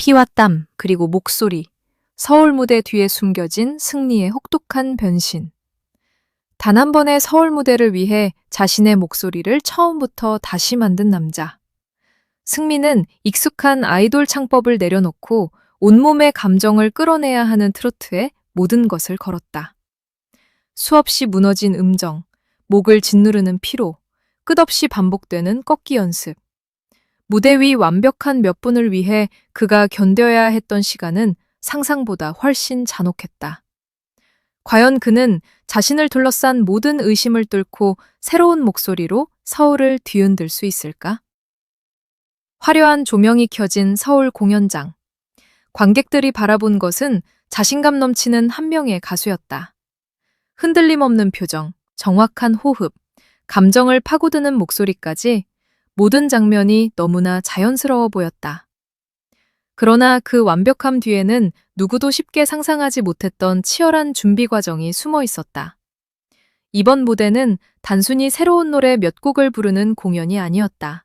피와 땀, 그리고 목소리. 서울 무대 뒤에 숨겨진 승리의 혹독한 변신. 단 한 번의 서울 무대를 위해 자신의 목소리를 처음부터 다시 만든 남자. 승민은 익숙한 아이돌 창법을 내려놓고 온몸의 감정을 끌어내야 하는 트로트에 모든 것을 걸었다. 수없이 무너진 음정, 목을 짓누르는 피로, 끝없이 반복되는 꺾기 연습. 무대 위 완벽한 몇 분을 위해 그가 견뎌야 했던 시간은 상상보다 훨씬 잔혹했다. 과연 그는 자신을 둘러싼 모든 의심을 뚫고 새로운 목소리로 서울을 뒤흔들 수 있을까? 화려한 조명이 켜진 서울 공연장. 관객들이 바라본 것은 자신감 넘치는 한 명의 가수였다. 흔들림 없는 표정, 정확한 호흡, 감정을 파고드는 목소리까지 모든 장면이 너무나 자연스러워 보였다. 그러나 그 완벽함 뒤에는 누구도 쉽게 상상하지 못했던 치열한 준비 과정이 숨어 있었다. 이번 무대는 단순히 새로운 노래 몇 곡을 부르는 공연이 아니었다.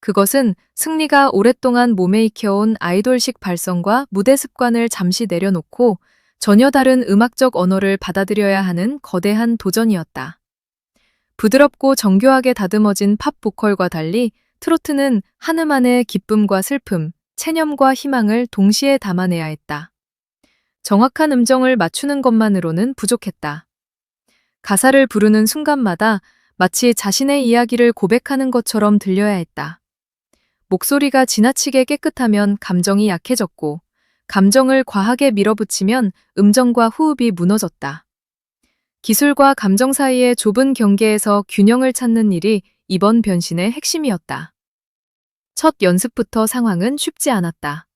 그것은 승리가 오랫동안 몸에 익혀온 아이돌식 발성과 무대 습관을 잠시 내려놓고 전혀 다른 음악적 언어를 받아들여야 하는 거대한 도전이었다. 부드럽고 정교하게 다듬어진 팝 보컬과 달리 트로트는 한음 안의 기쁨과 슬픔, 체념과 희망을 동시에 담아내야 했다. 정확한 음정을 맞추는 것만으로는 부족했다. 가사를 부르는 순간마다 마치 자신의 이야기를 고백하는 것처럼 들려야 했다. 목소리가 지나치게 깨끗하면 감정이 약해졌고, 감정을 과하게 밀어붙이면 음정과 호흡이 무너졌다. 기술과 감정 사이의 좁은 경계에서 균형을 찾는 일이 이번 변신의 핵심이었다. 첫 연습부터 상황은 쉽지 않았다.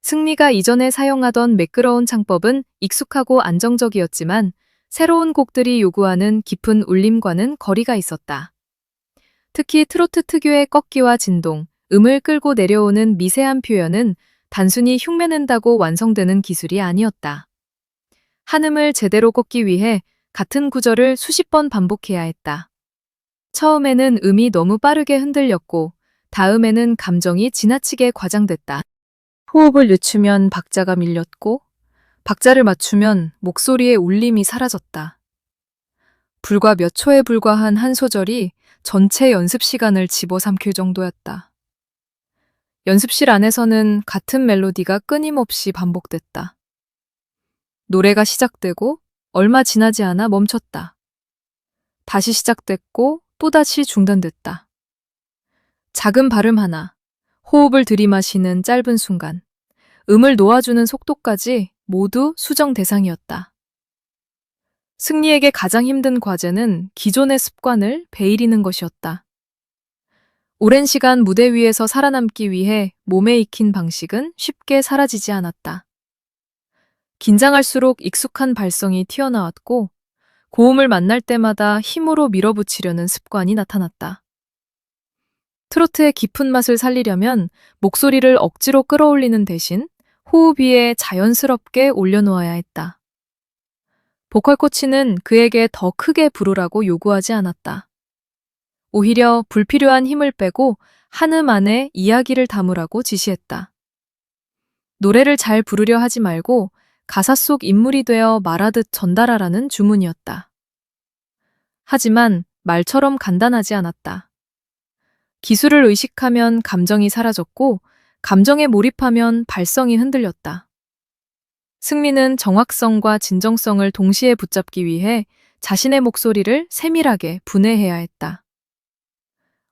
승리가 이전에 사용하던 매끄러운 창법은 익숙하고 안정적이었지만 새로운 곡들이 요구하는 깊은 울림과는 거리가 있었다. 특히 트로트 특유의 꺾기와 진동, 음을 끌고 내려오는 미세한 표현은 단순히 흉내낸다고 완성되는 기술이 아니었다. 한음을 제대로 꺾기 위해 같은 구절을 수십 번 반복해야 했다. 처음에는 음이 너무 빠르게 흔들렸고, 다음에는 감정이 지나치게 과장됐다. 호흡을 늦추면 박자가 밀렸고, 박자를 맞추면 목소리의 울림이 사라졌다. 불과 몇 초에 불과한 한 소절이 전체 연습 시간을 집어삼킬 정도였다. 연습실 안에서는 같은 멜로디가 끊임없이 반복됐다. 노래가 시작되고 얼마 지나지 않아 멈췄다. 다시 시작됐고 또다시 중단됐다. 작은 발음 하나, 호흡을 들이마시는 짧은 순간, 음을 놓아주는 속도까지 모두 수정 대상이었다. 승리에게 가장 힘든 과제는 기존의 습관을 베이리는 것이었다. 오랜 시간 무대 위에서 살아남기 위해 몸에 익힌 방식은 쉽게 사라지지 않았다. 긴장할수록 익숙한 발성이 튀어나왔고, 고음을 만날 때마다 힘으로 밀어붙이려는 습관이 나타났다. 트로트의 깊은 맛을 살리려면 목소리를 억지로 끌어올리는 대신 호흡 위에 자연스럽게 올려놓아야 했다. 보컬 코치는 그에게 더 크게 부르라고 요구하지 않았다. 오히려 불필요한 힘을 빼고 한음 안에 이야기를 담으라고 지시했다. 노래를 잘 부르려 하지 말고 가사 속 인물이 되어 말하듯 전달하라는 주문이었다. 하지만 말처럼 간단하지 않았다. 기술을 의식하면 감정이 사라졌고, 감정에 몰입하면 발성이 흔들렸다. 승리는 정확성과 진정성을 동시에 붙잡기 위해 자신의 목소리를 세밀하게 분해해야 했다.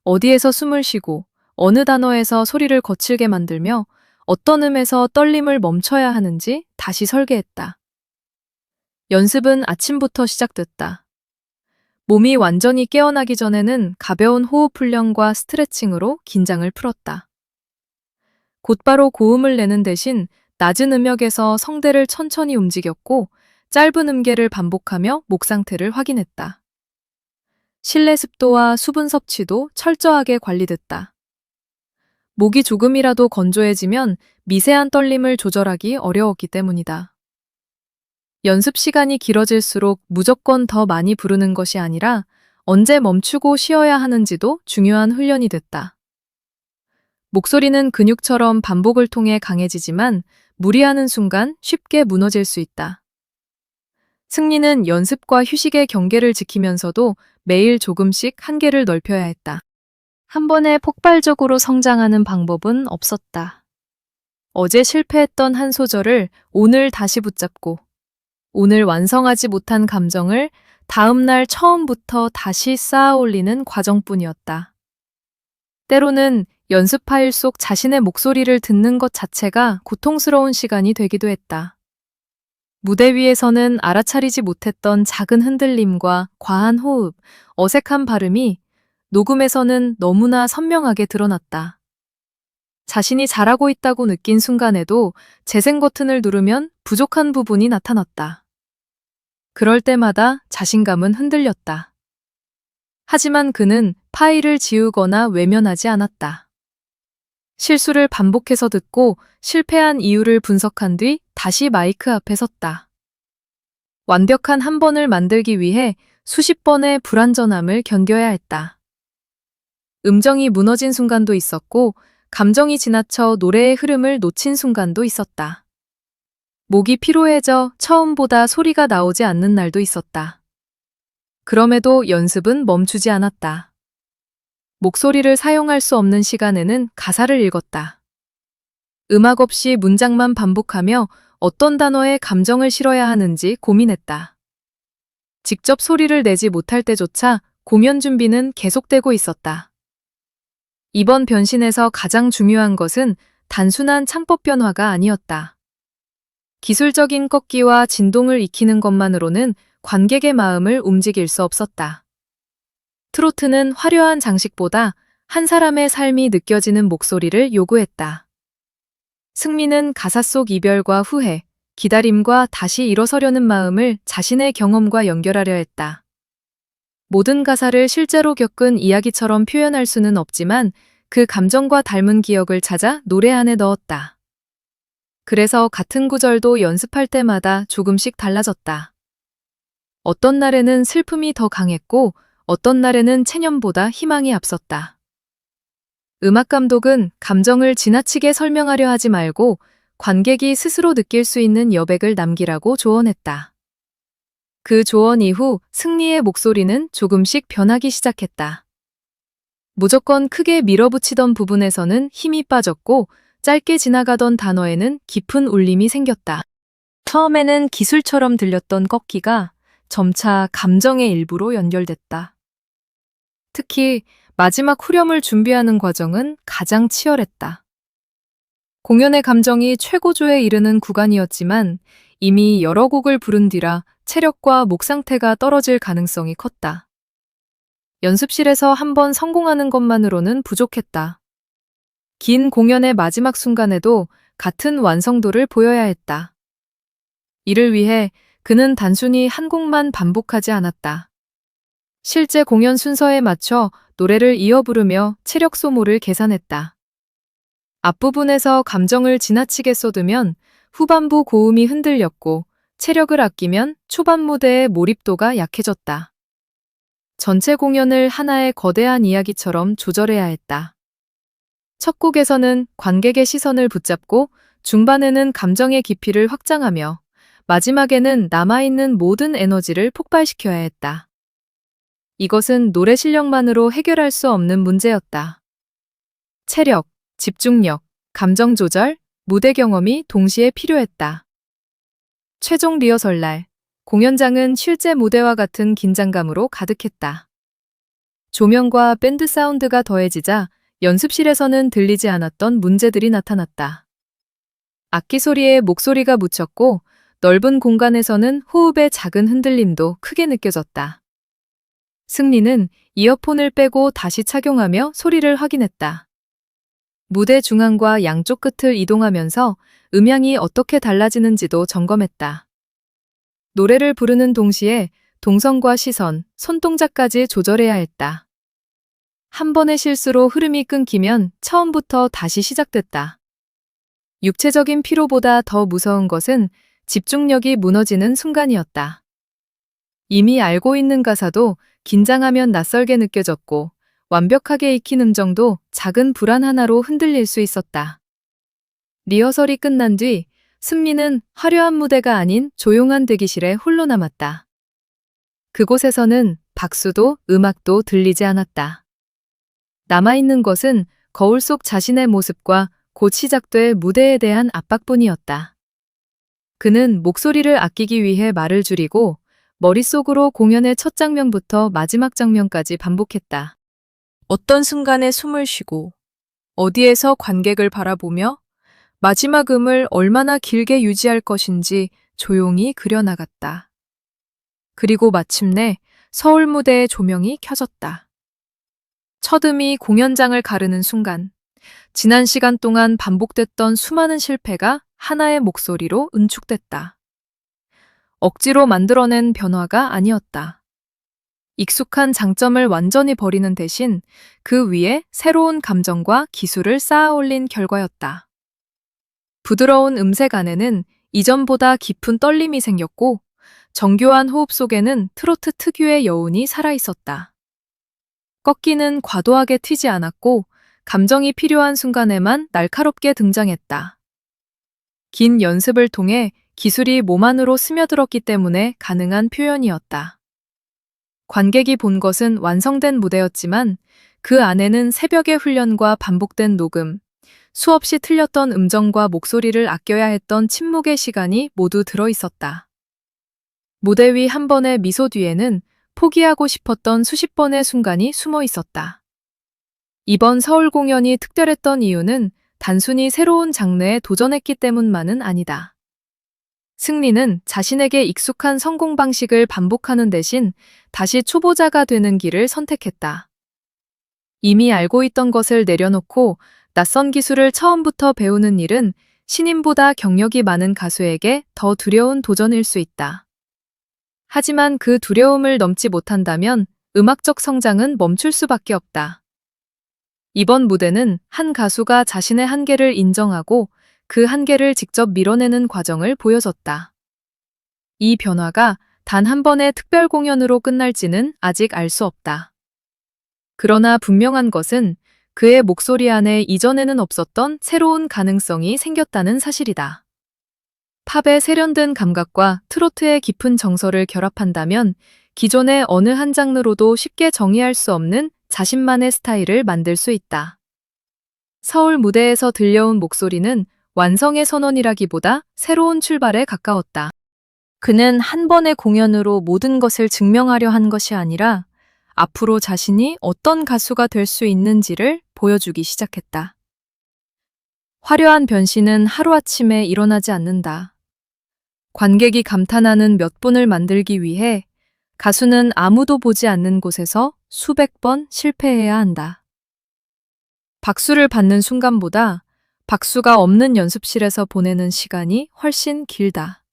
어디에서 숨을 쉬고 어느 단어에서 소리를 거칠게 만들며 어떤 음에서 떨림을 멈춰야 하는지 다시 설계했다. 연습은 아침부터 시작됐다. 몸이 완전히 깨어나기 전에는 가벼운 호흡 훈련과 스트레칭으로 긴장을 풀었다. 곧바로 고음을 내는 대신 낮은 음역에서 성대를 천천히 움직였고 짧은 음계를 반복하며 목 상태를 확인했다. 실내 습도와 수분 섭취도 철저하게 관리됐다. 목이 조금이라도 건조해지면 미세한 떨림을 조절하기 어려웠기 때문이다. 연습 시간이 길어질수록 무조건 더 많이 부르는 것이 아니라 언제 멈추고 쉬어야 하는지도 중요한 훈련이 됐다. 목소리는 근육처럼 반복을 통해 강해지지만 무리하는 순간 쉽게 무너질 수 있다. 승리는 연습과 휴식의 경계를 지키면서도 매일 조금씩 한계를 넓혀야 했다. 한 번에 폭발적으로 성장하는 방법은 없었다. 어제 실패했던 한 소절을 오늘 다시 붙잡고, 오늘 완성하지 못한 감정을 다음 날 처음부터 다시 쌓아 올리는 과정뿐이었다. 때로는 연습 파일 속 자신의 목소리를 듣는 것 자체가 고통스러운 시간이 되기도 했다. 무대 위에서는 알아차리지 못했던 작은 흔들림과 과한 호흡, 어색한 발음이 녹음에서는 너무나 선명하게 드러났다. 자신이 잘하고 있다고 느낀 순간에도 재생 버튼을 누르면 부족한 부분이 나타났다. 그럴 때마다 자신감은 흔들렸다. 하지만 그는 파일을 지우거나 외면하지 않았다. 실수를 반복해서 듣고 실패한 이유를 분석한 뒤 다시 마이크 앞에 섰다. 완벽한 한 번을 만들기 위해 수십 번의 불완전함을 견뎌야 했다. 음정이 무너진 순간도 있었고, 감정이 지나쳐 노래의 흐름을 놓친 순간도 있었다. 목이 피로해져 처음보다 소리가 나오지 않는 날도 있었다. 그럼에도 연습은 멈추지 않았다. 목소리를 사용할 수 없는 시간에는 가사를 읽었다. 음악 없이 문장만 반복하며 어떤 단어에 감정을 실어야 하는지 고민했다. 직접 소리를 내지 못할 때조차 공연 준비는 계속되고 있었다. 이번 변신에서 가장 중요한 것은 단순한 창법 변화가 아니었다. 기술적인 꺾기와 진동을 익히는 것만으로는 관객의 마음을 움직일 수 없었다. 트로트는 화려한 장식보다 한 사람의 삶이 느껴지는 목소리를 요구했다. 승민은 가사 속 이별과 후회, 기다림과 다시 일어서려는 마음을 자신의 경험과 연결하려 했다. 모든 가사를 실제로 겪은 이야기처럼 표현할 수는 없지만 그 감정과 닮은 기억을 찾아 노래 안에 넣었다. 그래서 같은 구절도 연습할 때마다 조금씩 달라졌다. 어떤 날에는 슬픔이 더 강했고 어떤 날에는 체념보다 희망이 앞섰다. 음악 감독은 감정을 지나치게 설명하려 하지 말고 관객이 스스로 느낄 수 있는 여백을 남기라고 조언했다. 그 조언 이후 승리의 목소리는 조금씩 변하기 시작했다. 무조건 크게 밀어붙이던 부분에서는 힘이 빠졌고 짧게 지나가던 단어에는 깊은 울림이 생겼다. 처음에는 기술처럼 들렸던 꺾기가 점차 감정의 일부로 연결됐다. 특히 마지막 후렴을 준비하는 과정은 가장 치열했다. 공연의 감정이 최고조에 이르는 구간이었지만 이미 여러 곡을 부른 뒤라 체력과 목 상태가 떨어질 가능성이 컸다. 연습실에서 한번 성공하는 것만으로는 부족했다. 긴 공연의 마지막 순간에도 같은 완성도를 보여야 했다. 이를 위해 그는 단순히 한 곡만 반복하지 않았다. 실제 공연 순서에 맞춰 노래를 이어 부르며 체력 소모를 계산했다. 앞부분에서 감정을 지나치게 쏟으면 후반부 고음이 흔들렸고 체력을 아끼면 초반 무대의 몰입도가 약해졌다. 전체 공연을 하나의 거대한 이야기처럼 조절해야 했다. 첫 곡에서는 관객의 시선을 붙잡고 중반에는 감정의 깊이를 확장하며 마지막에는 남아있는 모든 에너지를 폭발시켜야 했다. 이것은 노래 실력만으로 해결할 수 없는 문제였다. 체력, 집중력, 감정 조절, 무대 경험이 동시에 필요했다. 최종 리허설 날, 공연장은 실제 무대와 같은 긴장감으로 가득했다. 조명과 밴드 사운드가 더해지자 연습실에서는 들리지 않았던 문제들이 나타났다. 악기 소리에 목소리가 묻혔고 넓은 공간에서는 호흡의 작은 흔들림도 크게 느껴졌다. 승리는 이어폰을 빼고 다시 착용하며 소리를 확인했다. 무대 중앙과 양쪽 끝을 이동하면서 음향이 어떻게 달라지는지도 점검했다. 노래를 부르는 동시에 동선과 시선, 손동작까지 조절해야 했다. 한 번의 실수로 흐름이 끊기면 처음부터 다시 시작됐다. 육체적인 피로보다 더 무서운 것은 집중력이 무너지는 순간이었다. 이미 알고 있는 가사도 긴장하면 낯설게 느껴졌고 완벽하게 익힌 음정도 작은 불안 하나로 흔들릴 수 있었다. 리허설이 끝난 뒤 승리는 화려한 무대가 아닌 조용한 대기실에 홀로 남았다. 그곳에서는 박수도 음악도 들리지 않았다. 남아있는 것은 거울 속 자신의 모습과 곧 시작될 무대에 대한 압박뿐이었다. 그는 목소리를 아끼기 위해 말을 줄이고 머릿속으로 공연의 첫 장면부터 마지막 장면까지 반복했다. 어떤 순간에 숨을 쉬고, 어디에서 관객을 바라보며 마지막 음을 얼마나 길게 유지할 것인지 조용히 그려나갔다. 그리고 마침내 서울 무대의 조명이 켜졌다. 첫 음이 공연장을 가르는 순간, 지난 시간 동안 반복됐던 수많은 실패가 하나의 목소리로 응축됐다. 억지로 만들어낸 변화가 아니었다. 익숙한 장점을 완전히 버리는 대신 그 위에 새로운 감정과 기술을 쌓아 올린 결과였다. 부드러운 음색 안에는 이전보다 깊은 떨림이 생겼고 정교한 호흡 속에는 트로트 특유의 여운이 살아있었다. 꺾기는 과도하게 튀지 않았고 감정이 필요한 순간에만 날카롭게 등장했다. 긴 연습을 통해 기술이 몸 안으로 스며들었기 때문에 가능한 표현이었다. 관객이 본 것은 완성된 무대였지만 그 안에는 새벽의 훈련과 반복된 녹음, 수없이 틀렸던 음정과 목소리를 아껴야 했던 침묵의 시간이 모두 들어있었다. 무대 위 한 번의 미소 뒤에는 포기하고 싶었던 수십 번의 순간이 숨어 있었다. 이번 서울 공연이 특별했던 이유는 단순히 새로운 장르에 도전했기 때문만은 아니다. 승리는 자신에게 익숙한 성공 방식을 반복하는 대신 다시 초보자가 되는 길을 선택했다. 이미 알고 있던 것을 내려놓고 낯선 기술을 처음부터 배우는 일은 신인보다 경력이 많은 가수에게 더 두려운 도전일 수 있다. 하지만 그 두려움을 넘지 못한다면 음악적 성장은 멈출 수밖에 없다. 이번 무대는 한 가수가 자신의 한계를 인정하고 그 한계를 직접 밀어내는 과정을 보여줬다. 이 변화가 단 한 번의 특별 공연으로 끝날지는 아직 알 수 없다. 그러나 분명한 것은 그의 목소리 안에 이전에는 없었던 새로운 가능성이 생겼다는 사실이다. 팝의 세련된 감각과 트로트의 깊은 정서를 결합한다면 기존의 어느 한 장르로도 쉽게 정의할 수 없는 자신만의 스타일을 만들 수 있다. 서울 무대에서 들려온 목소리는 완성의 선언이라기보다 새로운 출발에 가까웠다. 그는 한 번의 공연으로 모든 것을 증명하려 한 것이 아니라 앞으로 자신이 어떤 가수가 될 수 있는지를 보여주기 시작했다. 화려한 변신은 하루아침에 일어나지 않는다. 관객이 감탄하는 몇 분을 만들기 위해 가수는 아무도 보지 않는 곳에서 수백 번 실패해야 한다. 박수를 받는 순간보다 박수가 없는 연습실에서 보내는 시간이 훨씬 길다.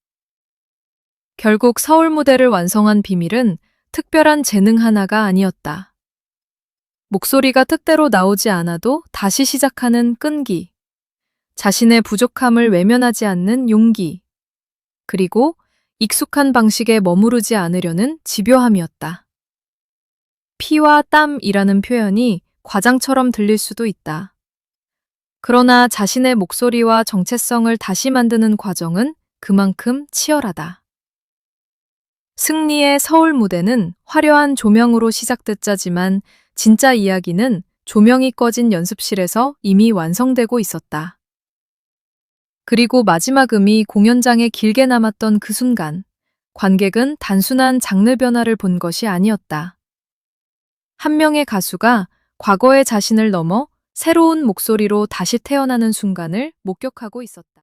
결국 서울 무대를 완성한 비밀은 특별한 재능 하나가 아니었다. 목소리가 뜻대로 나오지 않아도 다시 시작하는 끈기, 자신의 부족함을 외면하지 않는 용기, 그리고 익숙한 방식에 머무르지 않으려는 집요함이었다. 피와 땀이라는 표현이 과장처럼 들릴 수도 있다. 그러나 자신의 목소리와 정체성을 다시 만드는 과정은 그만큼 치열하다. 승리의 서울 무대는 화려한 조명으로 시작됐자지만 진짜 이야기는 조명이 꺼진 연습실에서 이미 완성되고 있었다. 그리고 마지막 음이 공연장에 길게 남았던 그 순간, 관객은 단순한 장르 변화를 본 것이 아니었다. 한 명의 가수가 과거의 자신을 넘어 새로운 목소리로 다시 태어나는 순간을 목격하고 있었다.